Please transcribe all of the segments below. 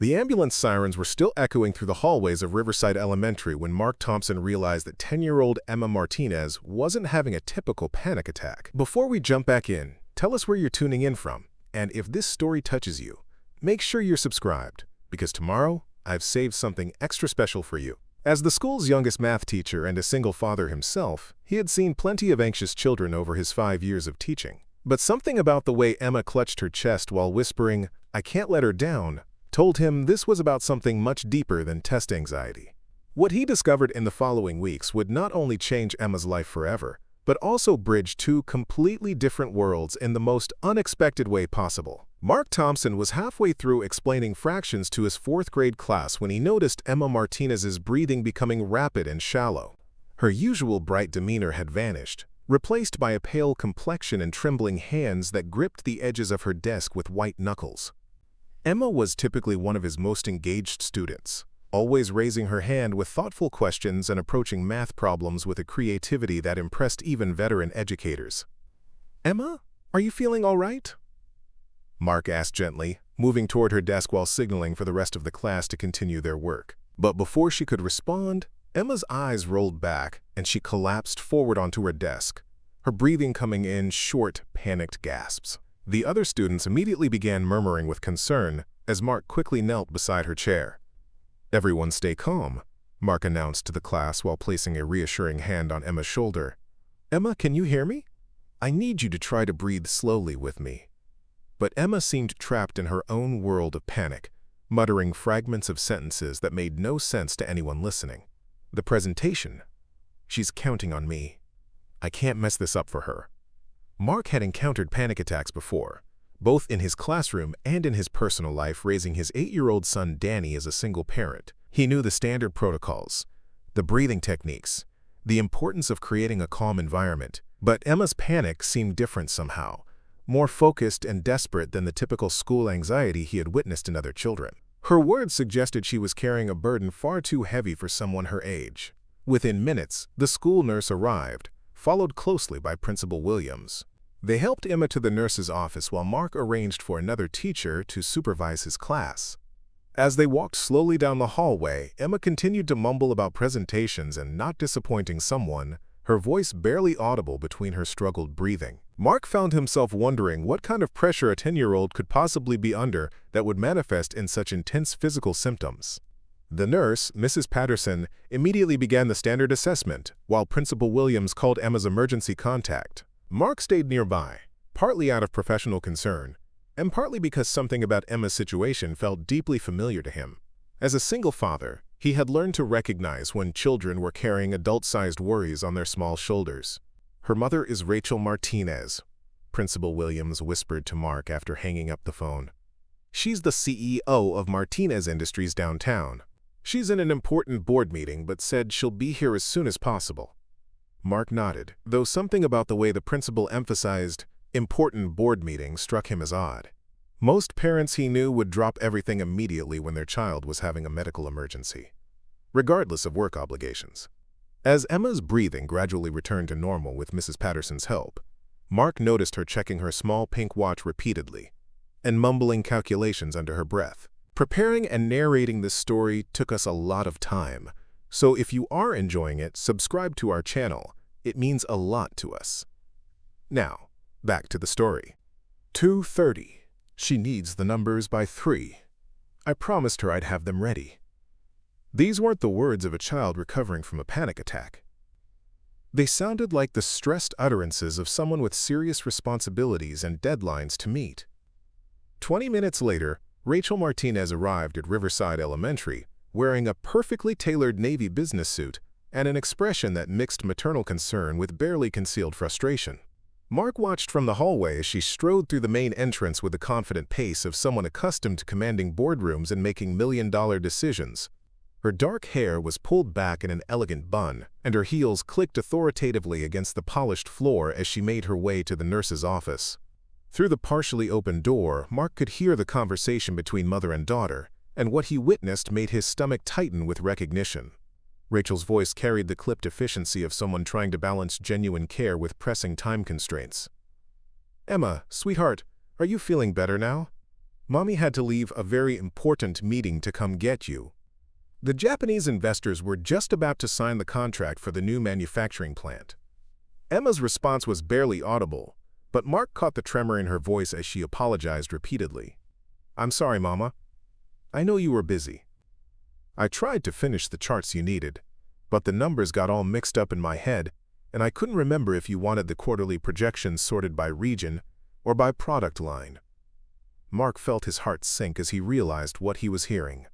The ambulance sirens were still echoing through the hallways of Riverside Elementary when Mark Thompson realized that 10-year-old Emma Martinez wasn't having a typical panic attack. Before we jump back in, tell us where you're tuning in from, and if this story touches you, make sure you're subscribed, because tomorrow I've saved something extra special for you. As the school's youngest math teacher and a single father himself, he had seen plenty of anxious children over his 5 years of teaching. But something about the way Emma clutched her chest while whispering, "I can't let her down," told him this was about something much deeper than test anxiety. What he discovered in the following weeks would not only change Emma's life forever, but also bridge two completely different worlds in the most unexpected way possible. Mark Thompson was halfway through explaining fractions to his 4th grade class when he noticed Emma Martinez's breathing becoming rapid and shallow. Her usual bright demeanor had vanished, replaced by a pale complexion and trembling hands that gripped the edges of her desk with white knuckles. Emma was typically one of his most engaged students, always raising her hand with thoughtful questions and approaching math problems with a creativity that impressed even veteran educators. "Emma, are you feeling all right?" Mark asked gently, moving toward her desk while signaling for the rest of the class to continue their work. But before she could respond, Emma's eyes rolled back and she collapsed forward onto her desk, her breathing coming in short, panicked gasps. The other students immediately began murmuring with concern as Mark quickly knelt beside her chair. "Everyone stay calm," Mark announced to the class while placing a reassuring hand on Emma's shoulder. "Emma, can you hear me? I need you to try to breathe slowly with me." But Emma seemed trapped in her own world of panic, muttering fragments of sentences that made no sense to anyone listening. "The presentation. She's counting on me. I can't mess this up for her." Mark had encountered panic attacks before, both in his classroom and in his personal life, raising his 8-year-old son Danny as a single parent. He knew the standard protocols, the breathing techniques, the importance of creating a calm environment. But Emma's panic seemed different somehow, more focused and desperate than the typical school anxiety he had witnessed in other children. Her words suggested she was carrying a burden far too heavy for someone her age. Within minutes, the school nurse arrived, followed closely by Principal Williams. They helped Emma to the nurse's office while Mark arranged for another teacher to supervise his class. As they walked slowly down the hallway, Emma continued to mumble about presentations and not disappointing someone, her voice barely audible between her struggled breathing. Mark found himself wondering what kind of pressure a 10-year-old could possibly be under that would manifest in such intense physical symptoms. The nurse, Mrs. Patterson, immediately began the standard assessment, while Principal Williams called Emma's emergency contact. Mark stayed nearby, partly out of professional concern, and partly because something about Emma's situation felt deeply familiar to him. As a single father, he had learned to recognize when children were carrying adult-sized worries on their small shoulders. "Her mother is Rachel Martinez," Principal Williams whispered to Mark after hanging up the phone. "She's the CEO of Martinez Industries downtown. She's in an important board meeting but said she'll be here as soon as possible." Mark nodded, though something about the way the principal emphasized important board meeting struck him as odd. Most parents he knew would drop everything immediately when their child was having a medical emergency, regardless of work obligations. As Emma's breathing gradually returned to normal with Mrs. Patterson's help, Mark noticed her checking her small pink watch repeatedly and mumbling calculations under her breath. Preparing and narrating this story took us a lot of time, so if you are enjoying it, subscribe to our channel. It means a lot to us. Now, back to the story. 2:30. She needs the numbers by 3. I promised her I'd have them ready. These weren't the words of a child recovering from a panic attack. They sounded like the stressed utterances of someone with serious responsibilities and deadlines to meet. 20 minutes later, Rachel Martinez arrived at Riverside Elementary, wearing a perfectly tailored navy business suit and an expression that mixed maternal concern with barely concealed frustration. Mark watched from the hallway as she strode through the main entrance with the confident pace of someone accustomed to commanding boardrooms and making million-dollar decisions. Her dark hair was pulled back in an elegant bun, and her heels clicked authoritatively against the polished floor as she made her way to the nurse's office. Through the partially open door, Mark could hear the conversation between mother and daughter, and what he witnessed made his stomach tighten with recognition. Rachel's voice carried the clipped efficiency of someone trying to balance genuine care with pressing time constraints. "Emma, sweetheart, are you feeling better now?" Mommy had to leave a very important meeting to come get you. The Japanese investors were just about to sign the contract for the new manufacturing plant. Emma's response was barely audible, but Mark caught the tremor in her voice as she apologized repeatedly. "I'm sorry, Mama. I know you were busy. I tried to finish the charts you needed, but the numbers got all mixed up in my head, and I couldn't remember if you wanted the quarterly projections sorted by region or by product line." Mark felt his heart sink as he realized what he was hearing.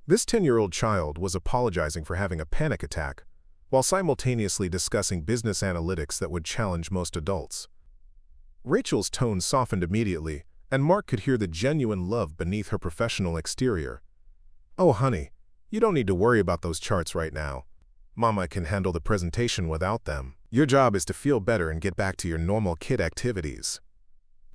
This 10-year-old child was apologizing for having a panic attack, while simultaneously discussing business analytics that would challenge most adults. Rachel's tone softened immediately, and Mark could hear the genuine love beneath her professional exterior. "Oh, honey, you don't need to worry about those charts right now. Mama can handle the presentation without them. Your job is to feel better and get back to your normal kid activities."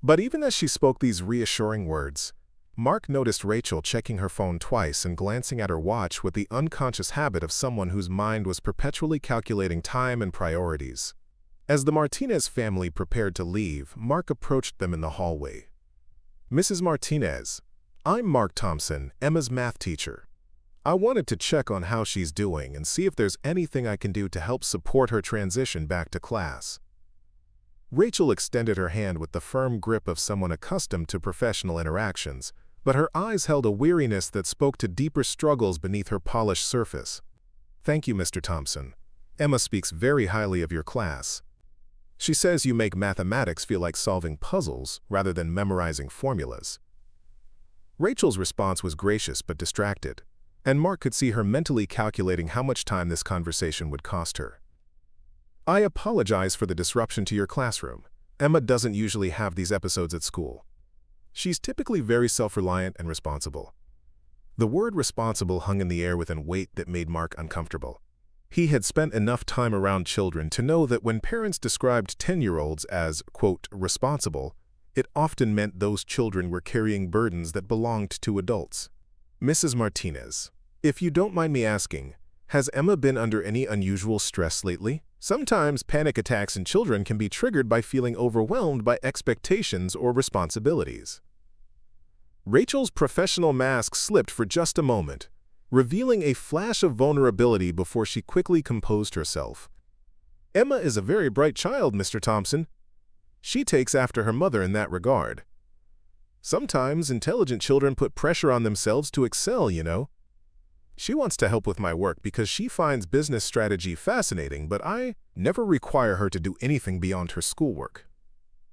But even as she spoke these reassuring words, Mark noticed Rachel checking her phone twice and glancing at her watch with the unconscious habit of someone whose mind was perpetually calculating time and priorities. As the Martinez family prepared to leave, Mark approached them in the hallway. "Mrs. Martinez, I'm Mark Thompson, Emma's math teacher. I wanted to check on how she's doing and see if there's anything I can do to help support her transition back to class." Rachel extended her hand with the firm grip of someone accustomed to professional interactions, but her eyes held a weariness that spoke to deeper struggles beneath her polished surface. "Thank you, Mr. Thompson. Emma speaks very highly of your class. She says you make mathematics feel like solving puzzles rather than memorizing formulas." Rachel's response was gracious but distracted, and Mark could see her mentally calculating how much time this conversation would cost her. "I apologize for the disruption to your classroom. Emma doesn't usually have these episodes at school. She's typically very self-reliant and responsible." The word responsible hung in the air with a weight that made Mark uncomfortable. He had spent enough time around children to know that when parents described 10-year-olds as, quote, responsible, it often meant those children were carrying burdens that belonged to adults. "Mrs. Martinez, if you don't mind me asking, has Emma been under any unusual stress lately? Sometimes panic attacks in children can be triggered by feeling overwhelmed by expectations or responsibilities." Rachel's professional mask slipped for just a moment, revealing a flash of vulnerability before she quickly composed herself. "Emma is a very bright child, Mr. Thompson. She takes after her mother in that regard. Sometimes intelligent children put pressure on themselves to excel, you know. She wants to help with my work because she finds business strategy fascinating, but I never require her to do anything beyond her schoolwork."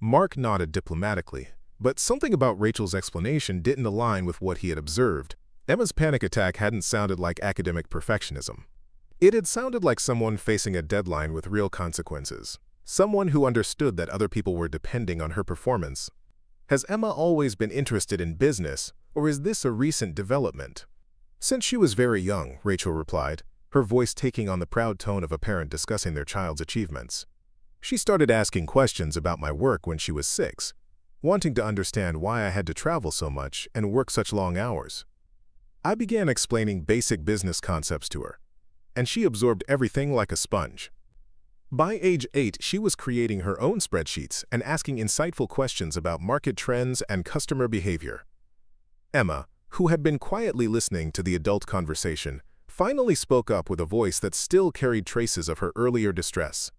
Mark nodded diplomatically, but something about Rachel's explanation didn't align with what he had observed. Emma's panic attack hadn't sounded like academic perfectionism. It had sounded like someone facing a deadline with real consequences, someone who understood that other people were depending on her performance. "Has Emma always been interested in business, or is this a recent development?" "Since she was very young," Rachel replied, her voice taking on the proud tone of a parent discussing their child's achievements. "She started asking questions about my work when she was 6, wanting to understand why I had to travel so much and work such long hours. I began explaining basic business concepts to her, and she absorbed everything like a sponge. By age 8, she was creating her own spreadsheets and asking insightful questions about market trends and customer behavior." Emma, who had been quietly listening to the adult conversation, finally spoke up with a voice that still carried traces of her earlier distress.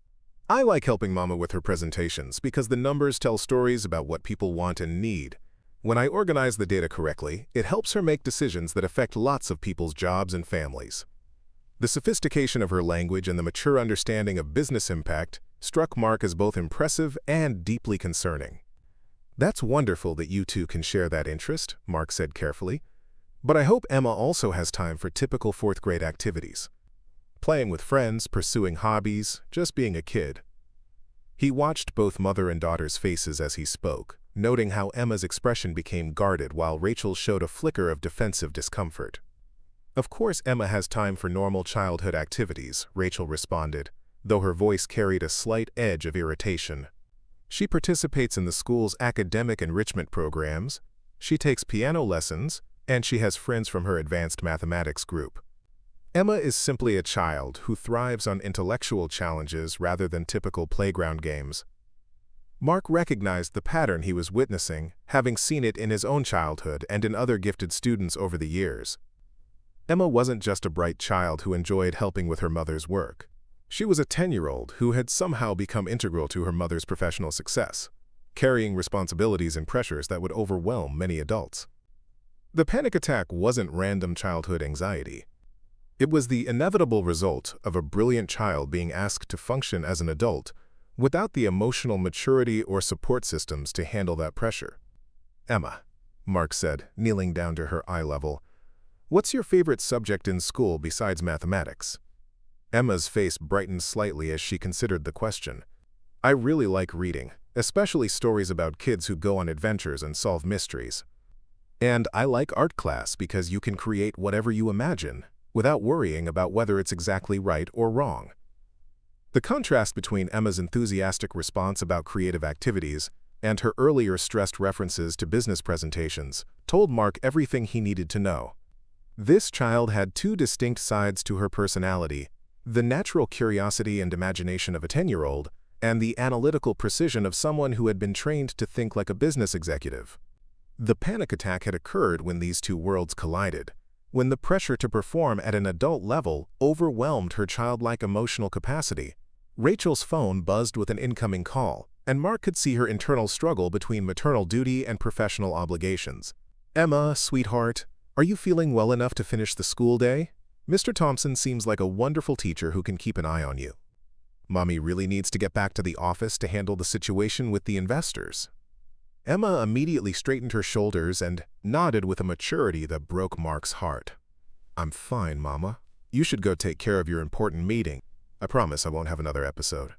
"I like helping Mama with her presentations because the numbers tell stories about what people want and need. When I organize the data correctly, it helps her make decisions that affect lots of people's jobs and families." The sophistication of her language and the mature understanding of business impact struck Mark as both impressive and deeply concerning. "That's wonderful that you two can share that interest," Mark said carefully. "But I hope Emma also has time for typical fourth-grade activities. Playing with friends, pursuing hobbies, just being a kid." He watched both mother and daughter's faces as he spoke, noting how Emma's expression became guarded while Rachel showed a flicker of defensive discomfort. "Of course Emma has time for normal childhood activities," Rachel responded, though her voice carried a slight edge of irritation. "She participates in the school's academic enrichment programs, she takes piano lessons, and she has friends from her advanced mathematics group. Emma is simply a child who thrives on intellectual challenges rather than typical playground games." Mark recognized the pattern he was witnessing, having seen it in his own childhood and in other gifted students over the years. Emma wasn't just a bright child who enjoyed helping with her mother's work. She was a 10-year-old who had somehow become integral to her mother's professional success, carrying responsibilities and pressures that would overwhelm many adults. The panic attack wasn't random childhood anxiety. It was the inevitable result of a brilliant child being asked to function as an adult without the emotional maturity or support systems to handle that pressure. "Emma," Mark said, kneeling down to her eye level, "what's your favorite subject in school besides mathematics?" Emma's face brightened slightly as she considered the question. "I really like reading, especially stories about kids who go on adventures and solve mysteries. And I like art class because you can create whatever you imagine, without worrying about whether it's exactly right or wrong." The contrast between Emma's enthusiastic response about creative activities and her earlier stressed references to business presentations told Mark everything he needed to know. This child had two distinct sides to her personality: the natural curiosity and imagination of a 10-year-old, and the analytical precision of someone who had been trained to think like a business executive. The panic attack had occurred when these two worlds collided, when the pressure to perform at an adult level overwhelmed her childlike emotional capacity. Rachel's phone buzzed with an incoming call, and Mark could see her internal struggle between maternal duty and professional obligations. "Emma, sweetheart, are you feeling well enough to finish the school day? Mr. Thompson seems like a wonderful teacher who can keep an eye on you. Mommy really needs to get back to the office to handle the situation with the investors." Emma immediately straightened her shoulders and nodded with a maturity that broke Mark's heart. "I'm fine, Mama. You should go take care of your important meeting. I promise I won't have another episode."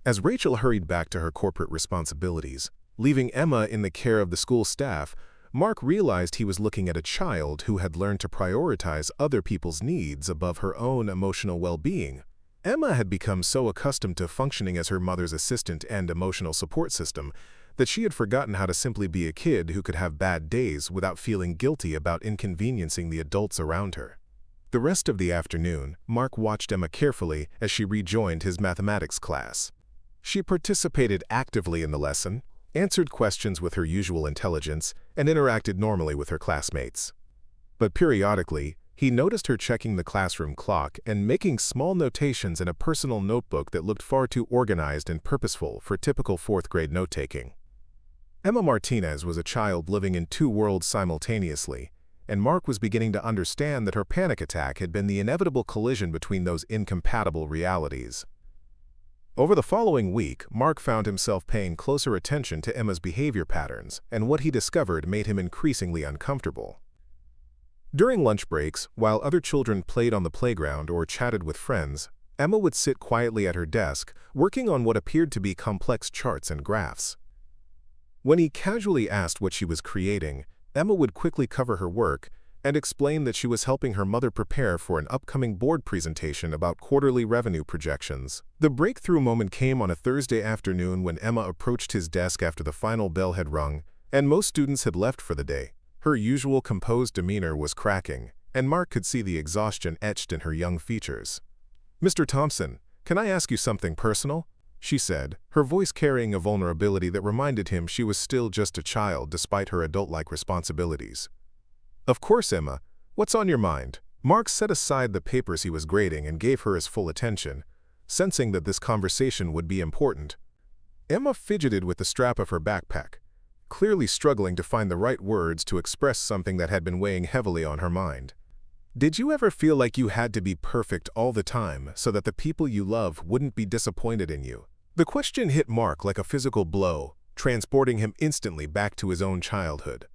As Rachel hurried back to her corporate responsibilities, leaving Emma in the care of the school staff, Mark realized he was looking at a child who had learned to prioritize other people's needs above her own emotional well-being. Emma had become so accustomed to functioning as her mother's assistant and emotional support system that she had forgotten how to simply be a kid who could have bad days without feeling guilty about inconveniencing the adults around her. The rest of the afternoon, Mark watched Emma carefully as she rejoined his mathematics class. She participated actively in the lesson, answered questions with her usual intelligence, and interacted normally with her classmates. But periodically, he noticed her checking the classroom clock and making small notations in a personal notebook that looked far too organized and purposeful for typical fourth-grade note-taking. Emma Martinez was a child living in two worlds simultaneously, and Mark was beginning to understand that her panic attack had been the inevitable collision between those incompatible realities. Over the following week, Mark found himself paying closer attention to Emma's behavior patterns, and what he discovered made him increasingly uncomfortable. During lunch breaks, while other children played on the playground or chatted with friends, Emma would sit quietly at her desk, working on what appeared to be complex charts and graphs. When he casually asked what she was creating, Emma would quickly cover her work and explain that she was helping her mother prepare for an upcoming board presentation about quarterly revenue projections. The breakthrough moment came on a Thursday afternoon when Emma approached his desk after the final bell had rung and most students had left for the day. Her usual composed demeanor was cracking, and Mark could see the exhaustion etched in her young features. "Mr. Thompson, can I ask you something personal?" she said, her voice carrying a vulnerability that reminded him she was still just a child despite her adult-like responsibilities. "Of course, Emma. What's on your mind?" Mark set aside the papers he was grading and gave her his full attention, sensing that this conversation would be important. Emma fidgeted with the strap of her backpack, clearly struggling to find the right words to express something that had been weighing heavily on her mind. "Did you ever feel like you had to be perfect all the time so that the people you love wouldn't be disappointed in you?" The question hit Mark like a physical blow, transporting him instantly back to his own childhood.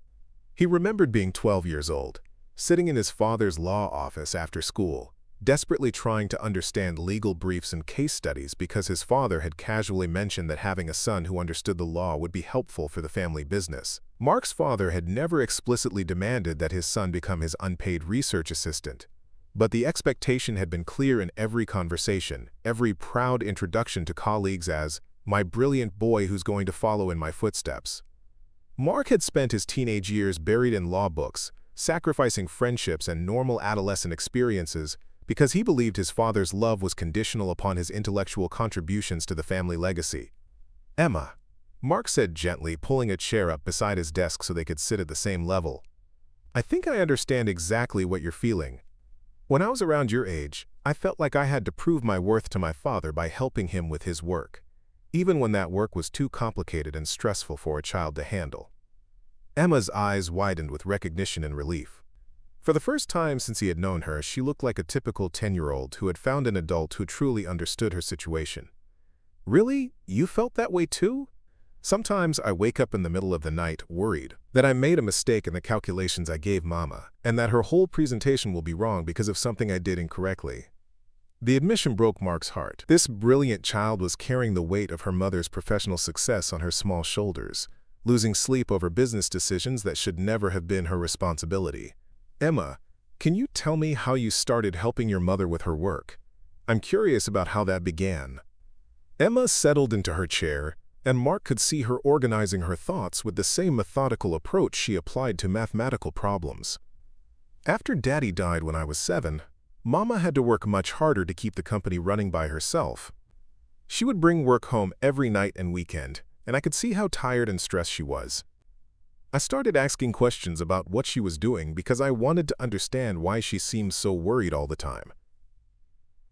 He remembered being 12 years old, sitting in his father's law office after school, desperately trying to understand legal briefs and case studies because his father had casually mentioned that having a son who understood the law would be helpful for the family business. Mark's father had never explicitly demanded that his son become his unpaid research assistant, but the expectation had been clear in every conversation, every proud introduction to colleagues as, "my brilliant boy who's going to follow in my footsteps." Mark had spent his teenage years buried in law books, sacrificing friendships and normal adolescent experiences because he believed his father's love was conditional upon his intellectual contributions to the family legacy. Emma, Mark said gently, pulling a chair up beside his desk so they could sit at the same level. I think I understand exactly what you're feeling. When I was around your age, I felt like I had to prove my worth to my father by helping him with his work, even when that work was too complicated and stressful for a child to handle. Emma's eyes widened with recognition and relief. For the first time since he had known her, she looked like a typical 10-year-old who had found an adult who truly understood her situation. Really? You felt that way too? Sometimes I wake up in the middle of the night worried that I made a mistake in the calculations I gave Mama and that her whole presentation will be wrong because of something I did incorrectly. The admission broke Mark's heart. This brilliant child was carrying the weight of her mother's professional success on her small shoulders, losing sleep over business decisions that should never have been her responsibility. Emma, can you tell me how you started helping your mother with her work? I'm curious about how that began. Emma settled into her chair, and Mark could see her organizing her thoughts with the same methodical approach she applied to mathematical problems. After Daddy died when I was 7, Mama had to work much harder to keep the company running by herself. She would bring work home every night and weekend, and I could see how tired and stressed she was. I started asking questions about what she was doing because I wanted to understand why she seemed so worried all the time.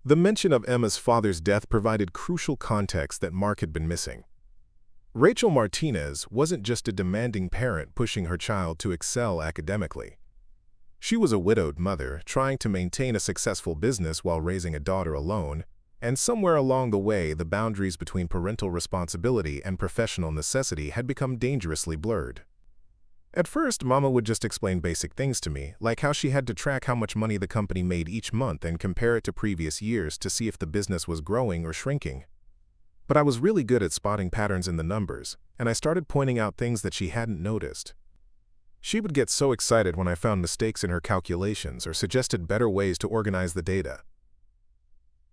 The mention of Emma's father's death provided crucial context that Mark had been missing. Rachel Martinez wasn't just a demanding parent pushing her child to excel academically. She was a widowed mother trying to maintain a successful business while raising a daughter alone, and somewhere along the way the boundaries between parental responsibility and professional necessity had become dangerously blurred. At first, Mama would just explain basic things to me, like how she had to track how much money the company made each month and compare it to previous years to see if the business was growing or shrinking. But I was really good at spotting patterns in the numbers, and I started pointing out things that she hadn't noticed. She would get so excited when I found mistakes in her calculations or suggested better ways to organize the data.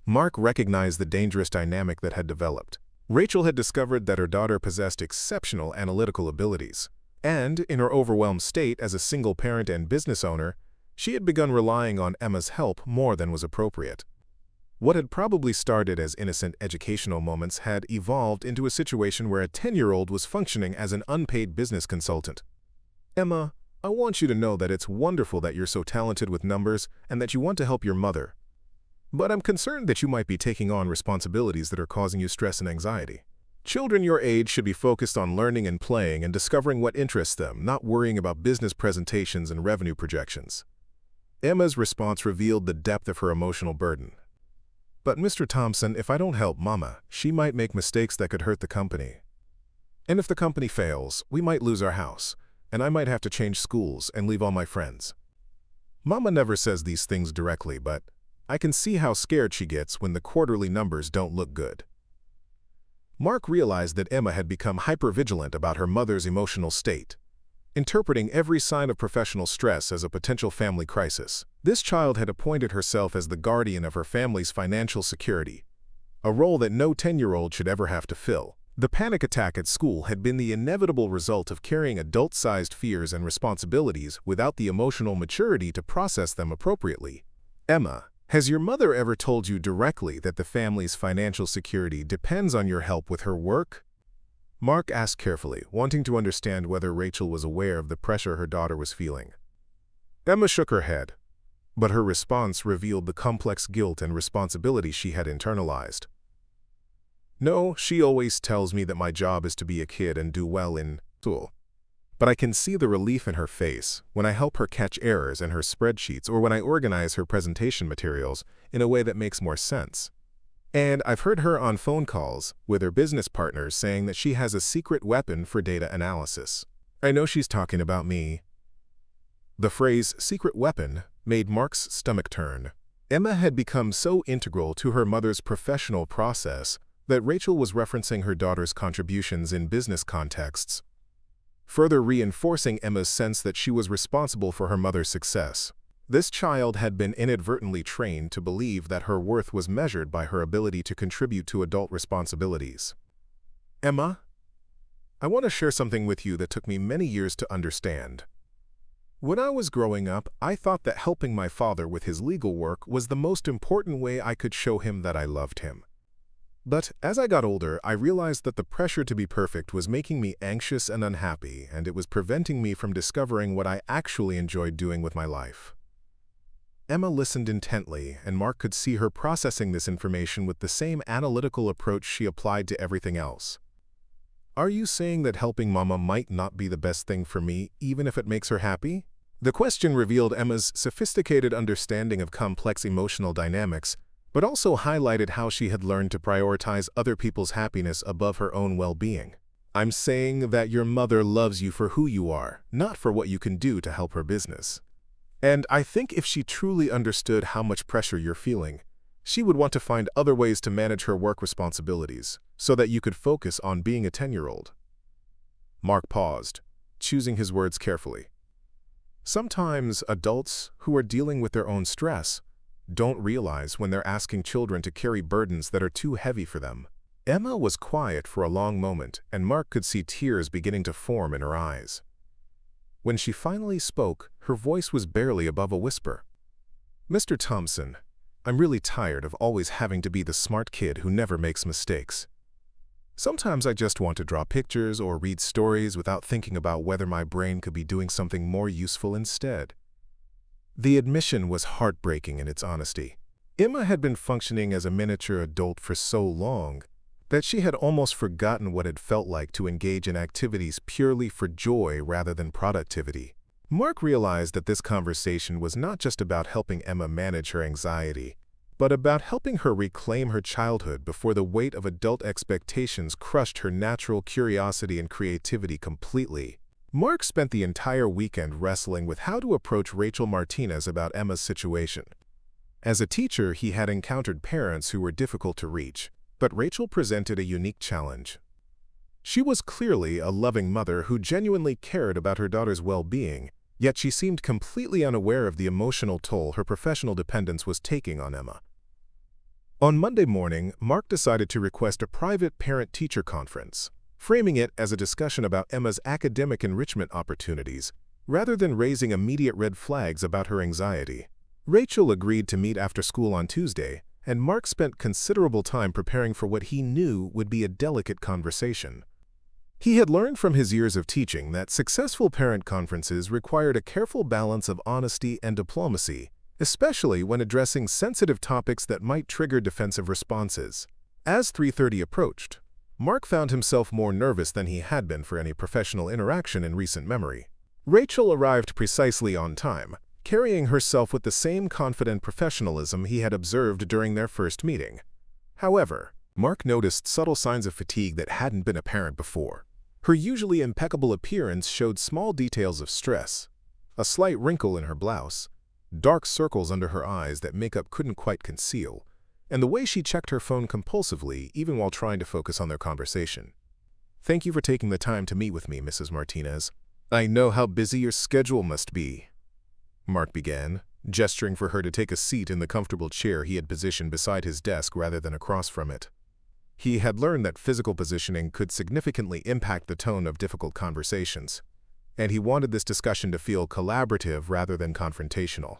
Mark recognized the dangerous dynamic that had developed. Rachel had discovered that her daughter possessed exceptional analytical abilities, and, in her overwhelmed state as a single parent and business owner, she had begun relying on Emma's help more than was appropriate. What had probably started as innocent educational moments had evolved into a situation where a 10-year-old was functioning as an unpaid business consultant. Emma, I want you to know that it's wonderful that you're so talented with numbers and that you want to help your mother. But I'm concerned that you might be taking on responsibilities that are causing you stress and anxiety. Children your age should be focused on learning and playing and discovering what interests them, not worrying about business presentations and revenue projections. Emma's response revealed the depth of her emotional burden. But Mr. Thompson, if I don't help Mama, she might make mistakes that could hurt the company. And if the company fails, we might lose our house, and I might have to change schools and leave all my friends. Mama never says these things directly, but I can see how scared she gets when the quarterly numbers don't look good. Mark realized that Emma had become hypervigilant about her mother's emotional state, interpreting every sign of professional stress as a potential family crisis. This child had appointed herself as the guardian of her family's financial security, a role that no 10-year-old should ever have to fill. The panic attack at school had been the inevitable result of carrying adult-sized fears and responsibilities without the emotional maturity to process them appropriately. Emma, has your mother ever told you directly that the family's financial security depends on your help with her work? Mark asked carefully, wanting to understand whether Rachel was aware of the pressure her daughter was feeling. Emma shook her head, but her response revealed the complex guilt and responsibility she had internalized. No, she always tells me that my job is to be a kid and do well in school. But I can see the relief in her face when I help her catch errors in her spreadsheets or when I organize her presentation materials in a way that makes more sense. And I've heard her on phone calls with her business partners saying that she has a secret weapon for data analysis. I know she's talking about me. The phrase secret weapon made Mark's stomach turn. Emma had become so integral to her mother's professional process that Rachel was referencing her daughter's contributions in business contexts, further reinforcing Emma's sense that she was responsible for her mother's success. This child had been inadvertently trained to believe that her worth was measured by her ability to contribute to adult responsibilities. Emma, I want to share something with you that took me many years to understand. When I was growing up, I thought that helping my father with his legal work was the most important way I could show him that I loved him. But as I got older, I realized that the pressure to be perfect was making me anxious and unhappy, and it was preventing me from discovering what I actually enjoyed doing with my life. Emma listened intently, and Mark could see her processing this information with the same analytical approach she applied to everything else. Are you saying that helping Mama might not be the best thing for me, even if it makes her happy? The question revealed Emma's sophisticated understanding of complex emotional dynamics, but also highlighted how she had learned to prioritize other people's happiness above her own well-being. I'm saying that your mother loves you for who you are, not for what you can do to help her business. And I think if she truly understood how much pressure you're feeling, she would want to find other ways to manage her work responsibilities, so that you could focus on being a 10-year-old. Mark paused, choosing his words carefully. Sometimes adults who are dealing with their own stress don't realize when they're asking children to carry burdens that are too heavy for them. Emma was quiet for a long moment, and Mark could see tears beginning to form in her eyes. When she finally spoke, her voice was barely above a whisper. Mr. Thompson, I'm really tired of always having to be the smart kid who never makes mistakes. Sometimes I just want to draw pictures or read stories without thinking about whether my brain could be doing something more useful instead. The admission was heartbreaking in its honesty. Emma had been functioning as a miniature adult for so long that she had almost forgotten what it felt like to engage in activities purely for joy rather than productivity. Mark realized that this conversation was not just about helping Emma manage her anxiety, but about helping her reclaim her childhood before the weight of adult expectations crushed her natural curiosity and creativity completely. Mark spent the entire weekend wrestling with how to approach Rachel Martinez about Emma's situation. As a teacher, he had encountered parents who were difficult to reach, but Rachel presented a unique challenge. She was clearly a loving mother who genuinely cared about her daughter's well-being, yet she seemed completely unaware of the emotional toll her professional dependence was taking on Emma. On Monday morning, Mark decided to request a private parent-teacher conference, framing it as a discussion about Emma's academic enrichment opportunities, rather than raising immediate red flags about her anxiety. Rachel agreed to meet after school on Tuesday, and Mark spent considerable time preparing for what he knew would be a delicate conversation. He had learned from his years of teaching that successful parent conferences required a careful balance of honesty and diplomacy, especially when addressing sensitive topics that might trigger defensive responses. As 3:30 approached, Mark found himself more nervous than he had been for any professional interaction in recent memory. Rachel arrived precisely on time, carrying herself with the same confident professionalism he had observed during their first meeting. However, Mark noticed subtle signs of fatigue that hadn't been apparent before. Her usually impeccable appearance showed small details of stress, a slight wrinkle in her blouse, dark circles under her eyes that makeup couldn't quite conceal, and the way she checked her phone compulsively even while trying to focus on their conversation. Thank you for taking the time to meet with me, Mrs. Martinez. I know how busy your schedule must be, Mark began, gesturing for her to take a seat in the comfortable chair he had positioned beside his desk rather than across from it. He had learned that physical positioning could significantly impact the tone of difficult conversations, and he wanted this discussion to feel collaborative rather than confrontational.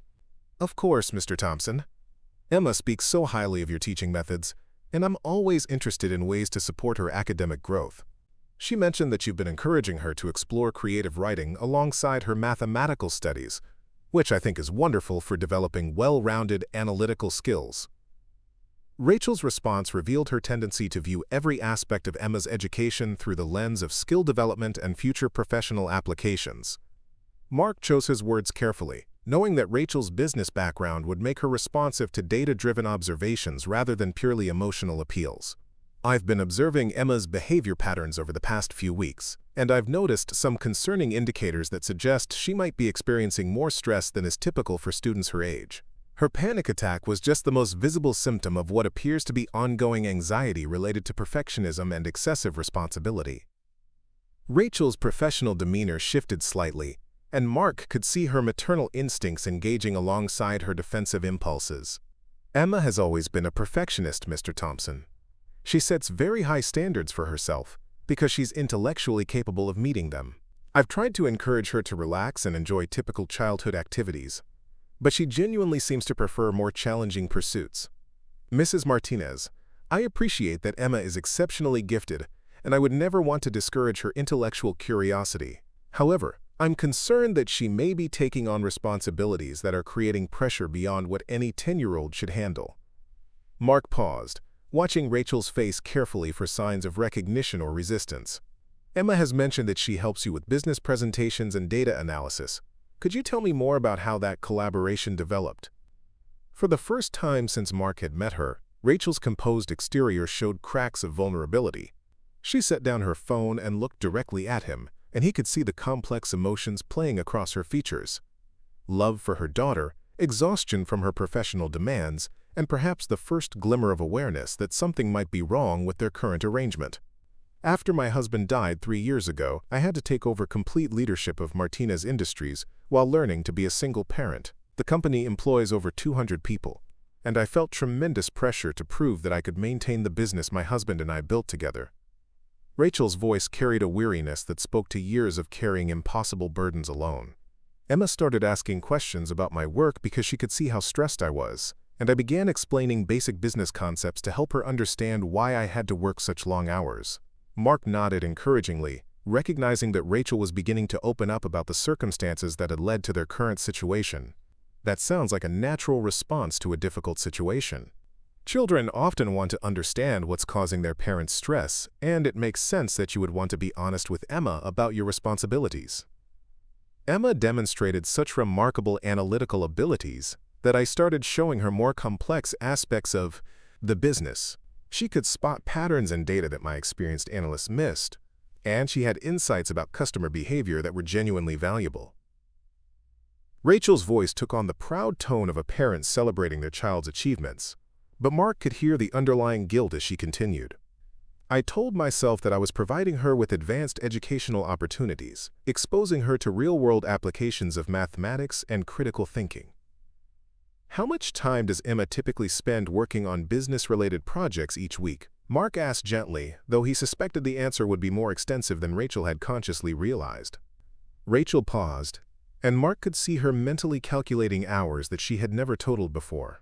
Of course, Mr. Thompson. Emma speaks so highly of your teaching methods, and I'm always interested in ways to support her academic growth. She mentioned that you've been encouraging her to explore creative writing alongside her mathematical studies, which I think is wonderful for developing well-rounded analytical skills. Rachel's response revealed her tendency to view every aspect of Emma's education through the lens of skill development and future professional applications. Mark chose his words carefully, knowing that Rachel's business background would make her responsive to data-driven observations rather than purely emotional appeals. I've been observing Emma's behavior patterns over the past few weeks, and I've noticed some concerning indicators that suggest she might be experiencing more stress than is typical for students her age. Her panic attack was just the most visible symptom of what appears to be ongoing anxiety related to perfectionism and excessive responsibility. Rachel's professional demeanor shifted slightly, and Mark could see her maternal instincts engaging alongside her defensive impulses. Emma has always been a perfectionist, Mr. Thompson. She sets very high standards for herself because she's intellectually capable of meeting them. I've tried to encourage her to relax and enjoy typical childhood activities, but she genuinely seems to prefer more challenging pursuits. Mrs. Martinez, I appreciate that Emma is exceptionally gifted, and I would never want to discourage her intellectual curiosity. However, I'm concerned that she may be taking on responsibilities that are creating pressure beyond what any 10-year-old should handle. Mark paused, watching Rachel's face carefully for signs of recognition or resistance. Emma has mentioned that she helps you with business presentations and data analysis. Could you tell me more about how that collaboration developed? For the first time since Mark had met her, Rachel's composed exterior showed cracks of vulnerability. She set down her phone and looked directly at him, and he could see the complex emotions playing across her features. Love for her daughter, exhaustion from her professional demands, and perhaps the first glimmer of awareness that something might be wrong with their current arrangement. After my husband died 3 years ago, I had to take over complete leadership of Martinez Industries while learning to be a single parent. The company employs over 200 people, and I felt tremendous pressure to prove that I could maintain the business my husband and I built together. Rachel's voice carried a weariness that spoke to years of carrying impossible burdens alone. Emma started asking questions about my work because she could see how stressed I was, and I began explaining basic business concepts to help her understand why I had to work such long hours. Mark nodded encouragingly, recognizing that Rachel was beginning to open up about the circumstances that had led to their current situation. That sounds like a natural response to a difficult situation. Children often want to understand what's causing their parents' stress, and it makes sense that you would want to be honest with Emma about your responsibilities. Emma demonstrated such remarkable analytical abilities that I started showing her more complex aspects of the business. She could spot patterns in data that my experienced analysts missed, and she had insights about customer behavior that were genuinely valuable. Rachel's voice took on the proud tone of a parent celebrating their child's achievements, but Mark could hear the underlying guilt as she continued. I told myself that I was providing her with advanced educational opportunities, exposing her to real-world applications of mathematics and critical thinking. How much time does Emma typically spend working on business-related projects each week? Mark asked gently, though he suspected the answer would be more extensive than Rachel had consciously realized. Rachel paused, and Mark could see her mentally calculating hours that she had never totaled before.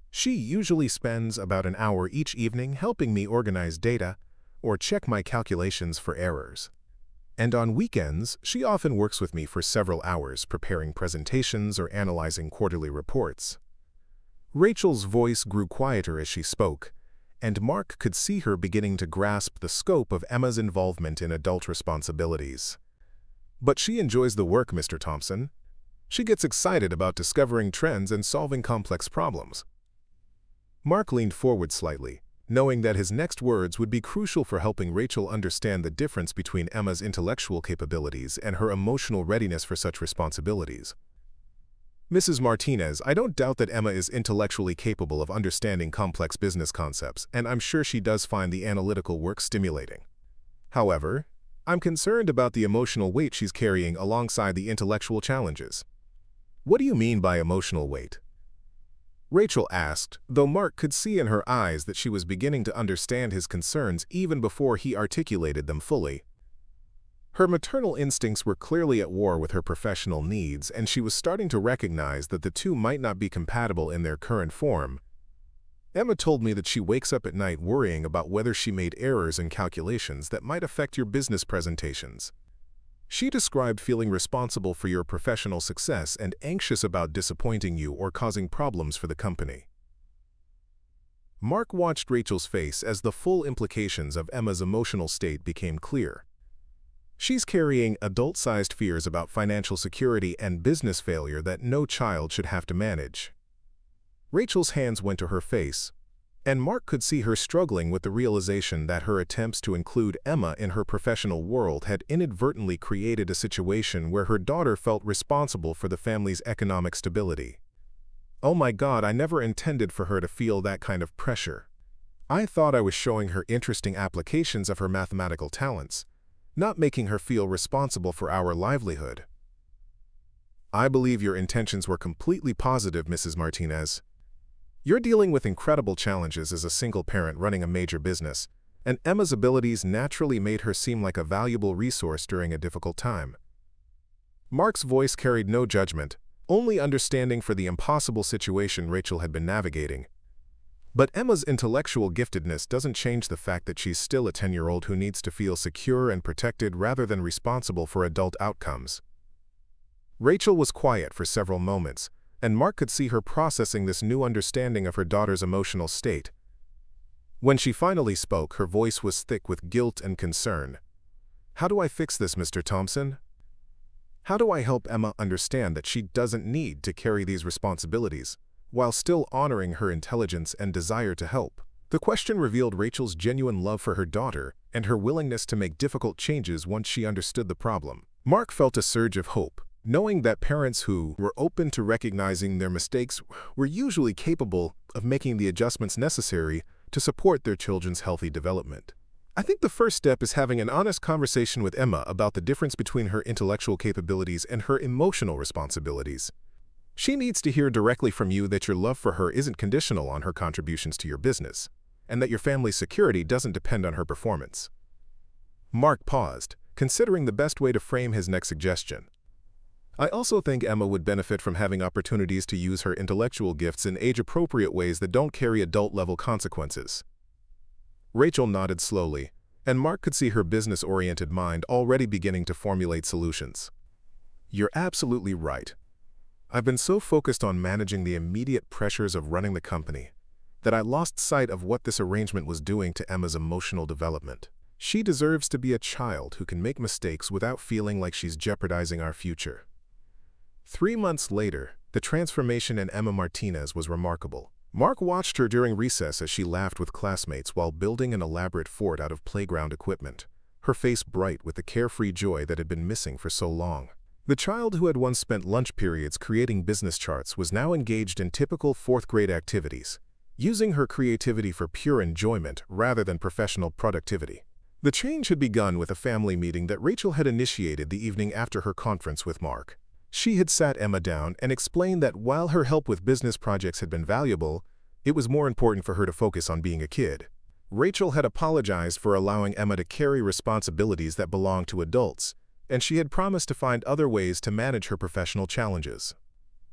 She usually spends about an hour each evening helping me organize data or check my calculations for errors. And on weekends, she often works with me for several hours preparing presentations or analyzing quarterly reports. Rachel's voice grew quieter as she spoke, and Mark could see her beginning to grasp the scope of Emma's involvement in adult responsibilities. But she enjoys the work, Mr. Thompson. She gets excited about discovering trends and solving complex problems. Mark leaned forward slightly, knowing that his next words would be crucial for helping Rachel understand the difference between Emma's intellectual capabilities and her emotional readiness for such responsibilities. Mrs. Martinez, I don't doubt that Emma is intellectually capable of understanding complex business concepts, and I'm sure she does find the analytical work stimulating. However, I'm concerned about the emotional weight she's carrying alongside the intellectual challenges. What do you mean by emotional weight? Rachel asked, though Mark could see in her eyes that she was beginning to understand his concerns even before he articulated them fully. Her maternal instincts were clearly at war with her professional needs, and she was starting to recognize that the two might not be compatible in their current form. Emma told me that she wakes up at night worrying about whether she made errors in calculations that might affect your business presentations. She described feeling responsible for your professional success and anxious about disappointing you or causing problems for the company. Mark watched Rachel's face as the full implications of Emma's emotional state became clear. She's carrying adult-sized fears about financial security and business failure that no child should have to manage. Rachel's hands went to her face, and Mark could see her struggling with the realization that her attempts to include Emma in her professional world had inadvertently created a situation where her daughter felt responsible for the family's economic stability. Oh my God, I never intended for her to feel that kind of pressure. I thought I was showing her interesting applications of her mathematical talents, not making her feel responsible for our livelihood. I believe your intentions were completely positive, Mrs. Martinez. You're dealing with incredible challenges as a single parent running a major business, and Emma's abilities naturally made her seem like a valuable resource during a difficult time. Mark's voice carried no judgment, only understanding for the impossible situation Rachel had been navigating. But Emma's intellectual giftedness doesn't change the fact that she's still a 10-year-old who needs to feel secure and protected rather than responsible for adult outcomes. Rachel was quiet for several moments, and Mark could see her processing this new understanding of her daughter's emotional state. When she finally spoke, her voice was thick with guilt and concern. "How do I fix this, Mr. Thompson? How do I help Emma understand that she doesn't need to carry these responsibilities, while still honoring her intelligence and desire to help?" The question revealed Rachel's genuine love for her daughter and her willingness to make difficult changes once she understood the problem. Mark felt a surge of hope, knowing that parents who were open to recognizing their mistakes were usually capable of making the adjustments necessary to support their children's healthy development. I think the first step is having an honest conversation with Emma about the difference between her intellectual capabilities and her emotional responsibilities. She needs to hear directly from you that your love for her isn't conditional on her contributions to your business, and that your family's security doesn't depend on her performance. Mark paused, considering the best way to frame his next suggestion. "I also think Emma would benefit from having opportunities to use her intellectual gifts in age-appropriate ways that don't carry adult-level consequences." Rachel nodded slowly, and Mark could see her business-oriented mind already beginning to formulate solutions. "You're absolutely right. I've been so focused on managing the immediate pressures of running the company that I lost sight of what this arrangement was doing to Emma's emotional development. She deserves to be a child who can make mistakes without feeling like she's jeopardizing our future." 3 months later, the transformation in Emma Martinez was remarkable. Mark watched her during recess as she laughed with classmates while building an elaborate fort out of playground equipment, her face bright with the carefree joy that had been missing for so long. The child who had once spent lunch periods creating business charts was now engaged in typical fourth-grade activities, using her creativity for pure enjoyment rather than professional productivity. The change had begun with a family meeting that Rachel had initiated the evening after her conference with Mark. She had sat Emma down and explained that while her help with business projects had been valuable, it was more important for her to focus on being a kid. Rachel had apologized for allowing Emma to carry responsibilities that belonged to adults, and she had promised to find other ways to manage her professional challenges.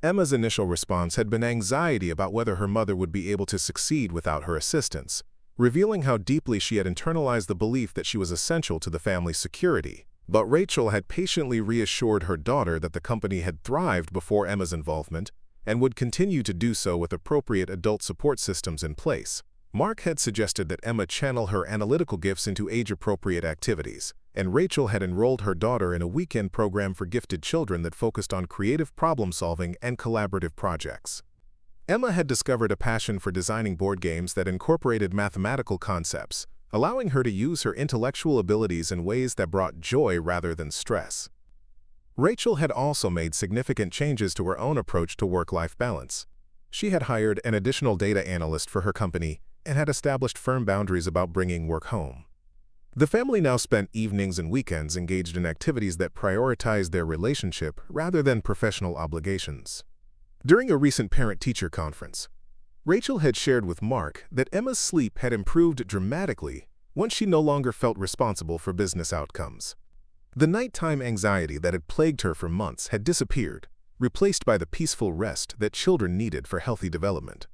Emma's initial response had been anxiety about whether her mother would be able to succeed without her assistance, revealing how deeply she had internalized the belief that she was essential to the family's security. But Rachel had patiently reassured her daughter that the company had thrived before Emma's involvement and would continue to do so with appropriate adult support systems in place. Mark had suggested that Emma channel her analytical gifts into age-appropriate activities, and Rachel had enrolled her daughter in a weekend program for gifted children that focused on creative problem-solving and collaborative projects. Emma had discovered a passion for designing board games that incorporated mathematical concepts, allowing her to use her intellectual abilities in ways that brought joy rather than stress. Rachel had also made significant changes to her own approach to work-life balance. She had hired an additional data analyst for her company and had established firm boundaries about bringing work home. The family now spent evenings and weekends engaged in activities that prioritized their relationship rather than professional obligations. During a recent parent-teacher conference, Rachel had shared with Mark that Emma's sleep had improved dramatically once she no longer felt responsible for business outcomes. The nighttime anxiety that had plagued her for months had disappeared, replaced by the peaceful rest that children needed for healthy development.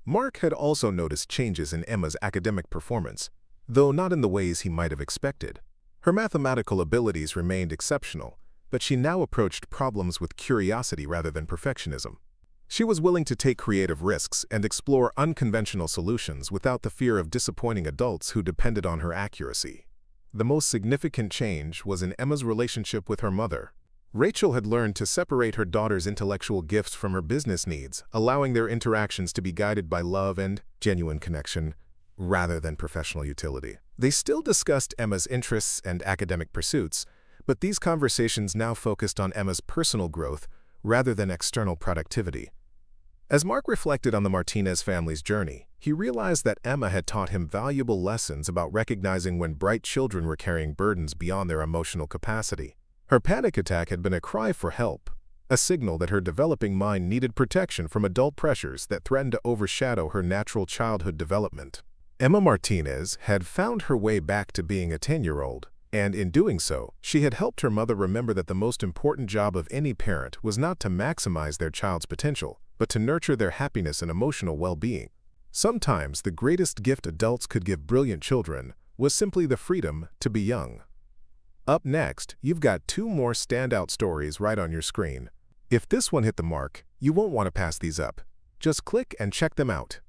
Mark had also noticed changes in Emma's academic performance, though not in the ways he might have expected. Her mathematical abilities remained exceptional, but she now approached problems with curiosity rather than perfectionism. She was willing to take creative risks and explore unconventional solutions without the fear of disappointing adults who depended on her accuracy. The most significant change was in Emma's relationship with her mother. Rachel had learned to separate her daughter's intellectual gifts from her business needs, allowing their interactions to be guided by love and genuine connection, rather than professional utility. They still discussed Emma's interests and academic pursuits, but these conversations now focused on Emma's personal growth rather than external productivity. As Mark reflected on the Martinez family's journey, he realized that Emma had taught him valuable lessons about recognizing when bright children were carrying burdens beyond their emotional capacity. Her panic attack had been a cry for help, a signal that her developing mind needed protection from adult pressures that threatened to overshadow her natural childhood development. Emma Martinez had found her way back to being a 10-year-old, and in doing so, she had helped her mother remember that the most important job of any parent was not to maximize their child's potential, but to nurture their happiness and emotional well-being. Sometimes the greatest gift adults could give brilliant children was simply the freedom to be young. Up next, you've got two more standout stories right on your screen. If this one hit the mark, you won't want to pass these up. Just click and check them out.